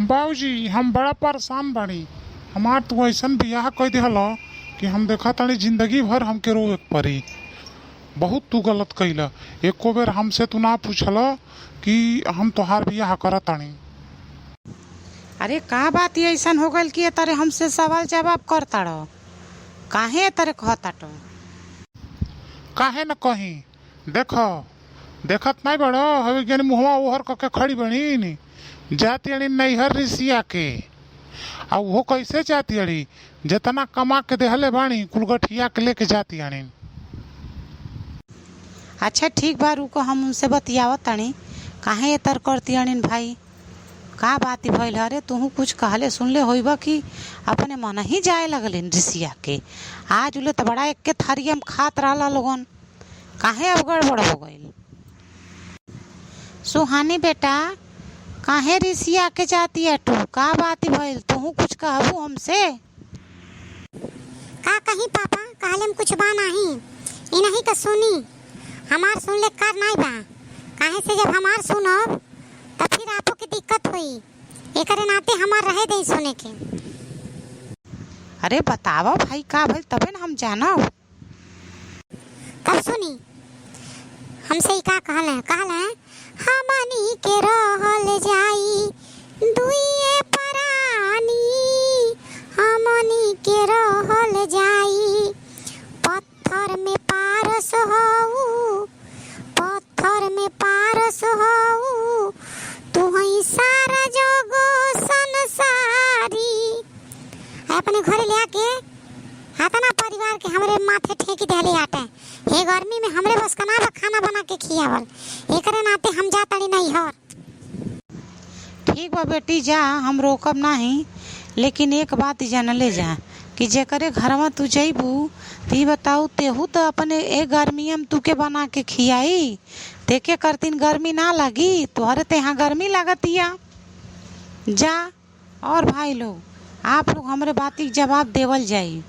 बाबूजी हम बड़ा परेशान बाड़ी। हमार तो ऐसन बियाह कई दिहल कि हम देखा तानी जिंदगी भर हमके रोवे के पड़ी। बहुत तू गलत कइला। एको बेर हमसे तू ना पूछल कि हम तोहार बियाह करतानी। अरे का बात ये ऐसा हो गल कि तारे हमसे सवाल जवाब करता रहो? काहे तारे कहता तो? काहे न कहीं देखत नहीं बड़ो हवे ज्ञानी मुहवा ओहर कके खड़ी बनी जाती अड़ी नैहर रिसिया के। आ वो कैसे जाती अड़ी जितना कमा के देहले बाणी कुल गठिया के लेके जाती अड़ी। अच्छा ठीक बा, रुको हम उनसे बतियावत तानी। काहे ये तर करती अनिन भाई? का बात भइल? अरे तू कुछ कहले सुनले होइबा कि अपने मन ही जाए लगलिन रिसिया के। आज उले तो बड़ा एक के थारी हम खात रहला लोगन। काहे अब गड़बड़ हो गइल? सुहानी बेटा, काहे रिसिया के जाती है तू? का बात भइल? तू कुछ कहबू हमसे? का कहीं पापा कहले में कुछ बा नहीं। ई नहीं का सुनी, हमार सुन ले कर नहीं बा। काहे से जब हमार सुनब तो फिर आपको की दिक्कत हुई। एकरे नाते हमार रहे दे सुने के। अरे बतावा भाई का भइल तबे न हम जानब। तब सुनी हमसे ही का कहले हमनी के रहल जाई दुइये परानी, हमनी के रहल जाई पत्थर में पारस हऊ, पत्थर में पारस हऊ तू ही सारा जगो संसारी। अपने घरे ले आके हाथना परिवार के हमरे माथे ठेकी देले आटे। हे गर्मी में हमरे बस कना खाना बना के खियावल। एकरे नाते हम जातड़ी नहीं हर। ठीक बा बेटी जा, हम रोकब नहीं, लेकिन एक बात जान ले जा कि जेकरे घर में तू जइबू ती बताऊ तेहू तो अपने एक गर्मी में तू के बना के खियाई। तेके करतीन गर्मी ना लगी, तोहरे ते यहाँ गर्मी लागतिया। जा और भाई लोग आप लोग हमरे बात के जवाब देवल जाई।